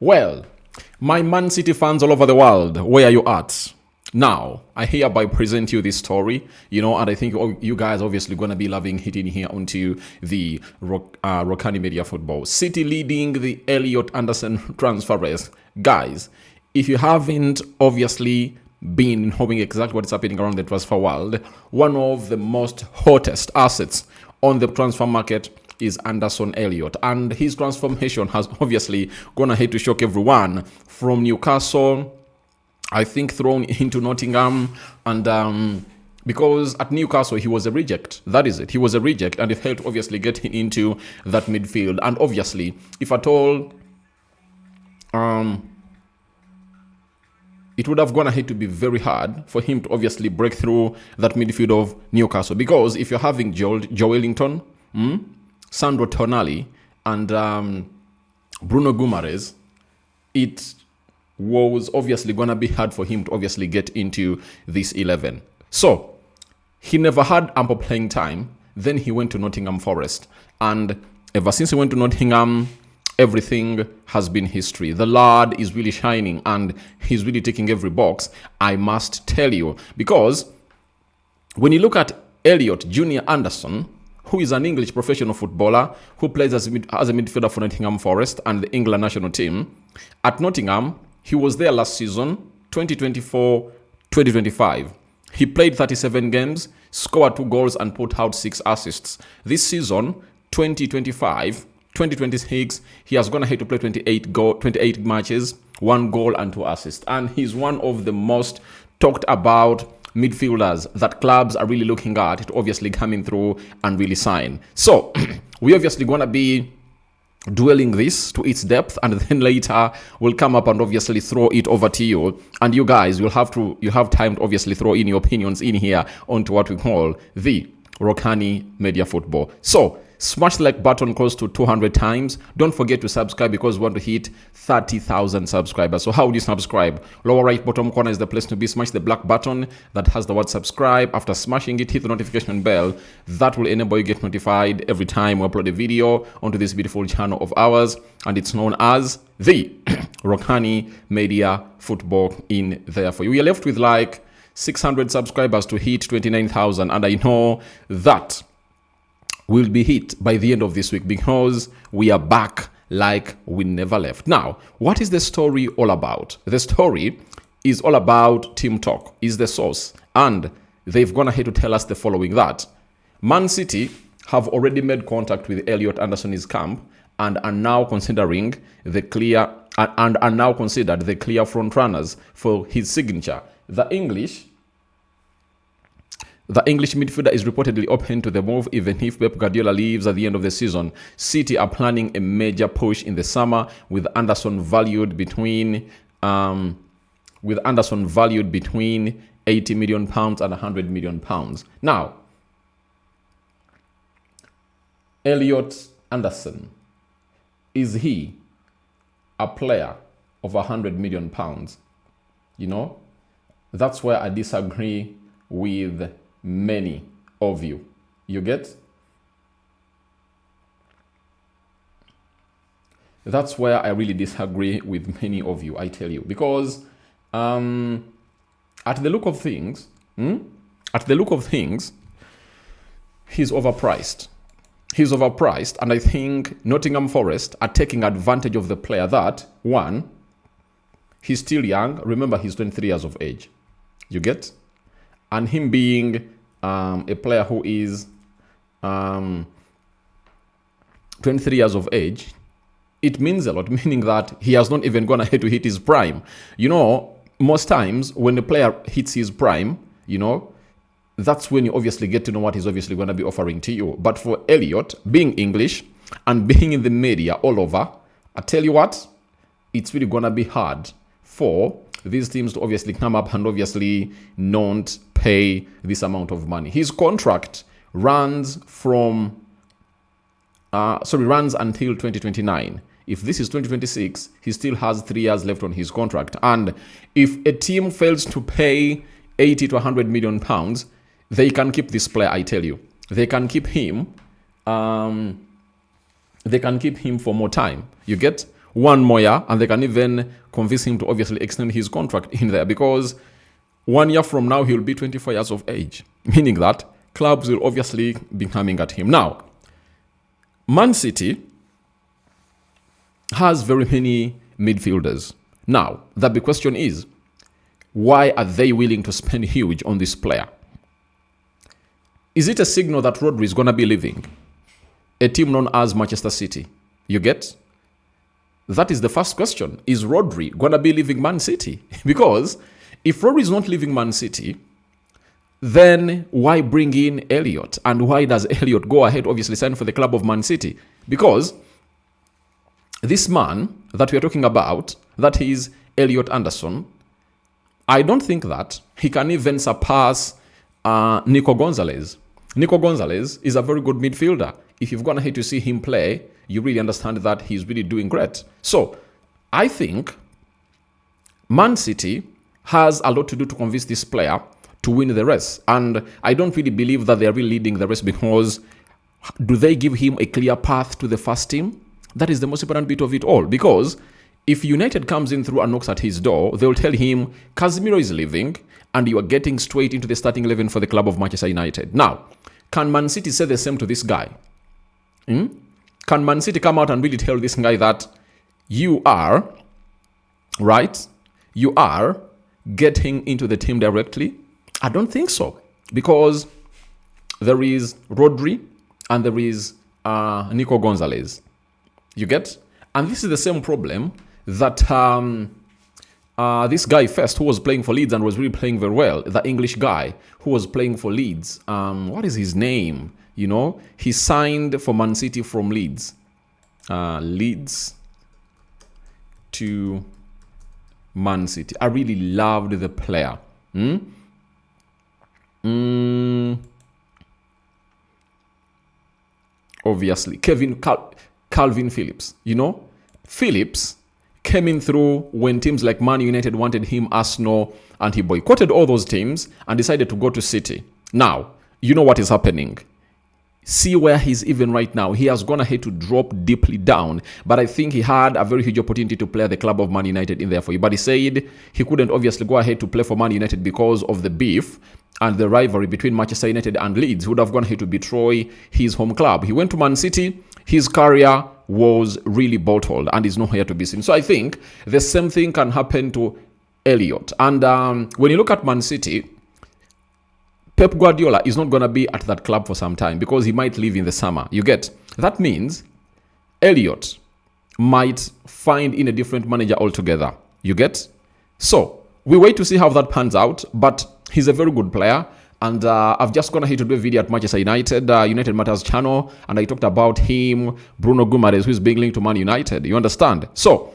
Well, my Man City fans all over the world, where are you at? Now, I hereby present you this story, and I think you guys obviously going to be loving hitting here onto the Rokani Media Football. City leading the Elliot Anderson transfer race. Guys, if you haven't obviously been knowing exactly what's happening around the transfer world, one of the most hottest assets on the transfer market is Anderson Elliot, and his transformation has obviously gone ahead to shock everyone from Newcastle, I think, thrown into Nottingham, and because at Newcastle he was a reject. That is it. He was a reject, and it helped obviously getting into that midfield. And obviously, if at all, it would have gone ahead to be very hard for him to obviously break through that midfield of Newcastle, because if you're having Joe Wellington, Sandro Tonali, and Bruno Guimaraes, it was obviously going to be hard for him to obviously get into this 11. So, he never had ample playing time. Then he went to Nottingham Forest. And ever since he went to Nottingham, everything has been history. The lad is really shining and he's really ticking every box, I must tell you. Because when you look at Elliot Junior Anderson, who is an English professional footballer who plays as a midfielder for Nottingham Forest and the England national team. At Nottingham, he was there last season, 2024-2025. He played 37 games, scored 2 goals and put out 6 assists. This season, 2025-2026, he has gone ahead to play 28 matches, 1 goal and 2 assists. And he's one of the most talked about midfielders that clubs are really looking at to obviously coming through and really sign. So we obviously gonna be dwelling this to its depth, and then later we'll come up and obviously throw it over to you, and you guys will have time to obviously throw in your opinions in here onto what we call the Rokani Media Football. So smash the like button close to 200 times. Don't forget to subscribe because we want to hit 30,000 subscribers. So how would you subscribe? Lower right bottom corner is the place to be. Smash the black button that has the word subscribe. After smashing it, hit the notification bell. That will enable you get notified every time we upload a video onto this beautiful channel of ours. And it's known as the Rokani Media Football in there for you. We are left with like 600 subscribers to hit 29,000. And I know that will be hit by the end of this week because we are back like we never left. Now, what is the story all about? The story is all about Team Talk, is the source. And they've gone ahead to tell us the following: that Man City have already made contact with Elliot Anderson's camp and are now considering the clear considered the clear front runners for his signature. The English midfielder is reportedly open to the move even if Pep Guardiola leaves at the end of the season. City are planning a major push in the summer with Anderson valued between 80 million pounds and 100 million pounds. Now, Elliot Anderson, is he a player of 100 million pounds? That's where I disagree with many of you. You get? That's where I really disagree with many of you, I tell you. Because at the look of things, he's overpriced. He's overpriced, and I think Nottingham Forest are taking advantage of the player that, one, he's still young. Remember, he's 23 years of age. You get? And him being a player who is 23 years of age, it means a lot, meaning that he has not even gone ahead to hit his prime. Most times when a player hits his prime, that's when you obviously get to know what he's obviously going to be offering to you. But for Elliot, being English and being in the media all over, I tell you what, it's really going to be hard for these teams to obviously come up and obviously not pay this amount of money. His contract runs until 2029. If this is 2026, he still has 3 years left on his contract. And if a team fails to pay 80 to 100 million pounds, they can keep this player, I tell you. They can keep him for more time. You get? one more year, and they can even convince him to obviously extend his contract in there, because 1 year from now, he'll be 24 years of age, meaning that clubs will obviously be coming at him. Now, Man City has very many midfielders. Now, the big question is, why are they willing to spend huge on this player? Is it a signal that Rodri is going to be leaving a team known as Manchester City? You get? That is the first question. Is Rodri going to be leaving Man City? Because if Rodri is not leaving Man City, then why bring in Elliot? And why does Elliot go ahead, obviously, sign for the club of Man City? Because this man that we are talking about, that is Elliot Anderson, I don't think that he can even surpass Nico Gonzalez. Nico Gonzalez is a very good midfielder. If you've gone ahead to see him play, you really understand that he's really doing great. So I think Man City has a lot to do to convince this player to win the race. And I don't really believe that they're really leading the race, because do they give him a clear path to the first team? That is the most important bit of it all. Because if United comes in through and knocks at his door, they'll tell him Casemiro is leaving and you are getting straight into the starting 11 for the club of Manchester United. Now, can Man City say the same to this guy? Can Man City come out and really tell this guy that you are, right, you are getting into the team directly? I don't think so, because there is Rodri and there is Nico Gonzalez. You get? And this is the same problem that this guy first, who was playing for Leeds and was really playing very well, the English guy who was playing for Leeds. What is his name? You know, he signed for Man City from Leeds. Leeds to Man City. I really loved the player. Obviously, Calvin Phillips. You know, Phillips came in through when teams like Man United wanted him, Arsenal, and he boycotted all those teams and decided to go to City. Now, you know what is happening. See where he's even right now. He has gone ahead to drop deeply down, but I think he had a very huge opportunity to play at the club of Man United in there for you. But he said he couldn't obviously go ahead to play for Man United because of the beef and the rivalry between Manchester United and Leeds. He would have gone ahead to betray his home club. He went to Man City. His career was really bottled and is nowhere to be seen. So I think the same thing can happen to Elliot. And when you look at Man City, Pep Guardiola is not going to be at that club for some time because he might leave in the summer. You get? That means Elliot might find in a different manager altogether. You get? So we wait to see how that pans out, but he's a very good player. And I've just gone ahead to do a video at Manchester United, United Matters channel, and I talked about him, Bruno Guimaraes, who is being linked to Man United. You understand? So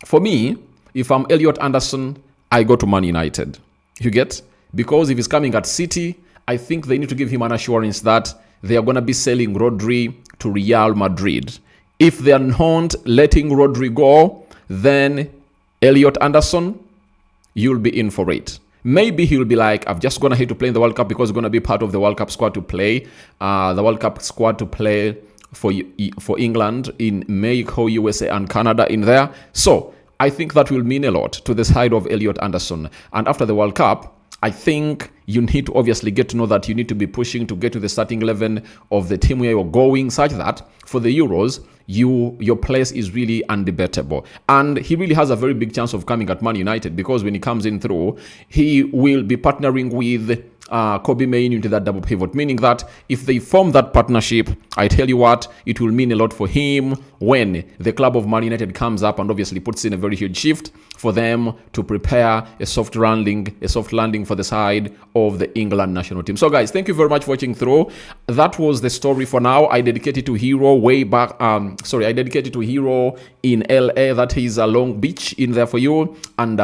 for me, if I'm Elliot Anderson, I go to Man United. You get? Because if he's coming at City, I think they need to give him an assurance that they are going to be selling Rodri to Real Madrid. If they are not letting Rodri go, then Elliot Anderson, you'll be in for it. Maybe he'll be like, I've just gone ahead to play in the World Cup because he's going to be part of the World Cup squad to play. The World Cup squad to play for England in Mexico, USA, and Canada in there. So I think that will mean a lot to the side of Elliot Anderson. And after the World Cup, I think you need to obviously get to know that you need to be pushing to get to the starting 11 of the team where you're going, such that for the Euros, your place is really undebatable. And he really has a very big chance of coming at Man United, because when he comes in through, he will be partnering with Kobe Mainoo into that double pivot, meaning that if they form that partnership, I tell you what, it will mean a lot for him when the club of Man United comes up and obviously puts in a very huge shift for them to prepare a soft landing for the side of the England national team. So guys, thank you very much for watching through. That was the story for now. I dedicated to Hero way back. I dedicated to Hero in LA. That is a Long Beach in there for you. And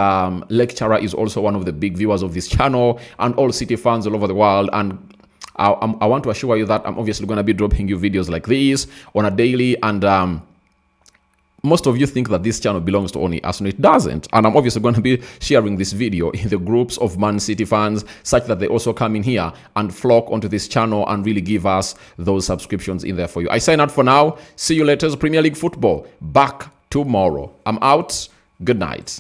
Lecturer is also one of the big viewers of this channel, and all City fans all over the world. And I want to assure you that I'm obviously going to be dropping you videos like this on a daily. And most of you think that this channel belongs to only us, and it doesn't. And I'm obviously going to be sharing this video in the groups of Man City fans, such that they also come in here and flock onto this channel and really give us those subscriptions in there for you. I sign out for now. See you later. Premier League football back tomorrow. I'm out. Good night.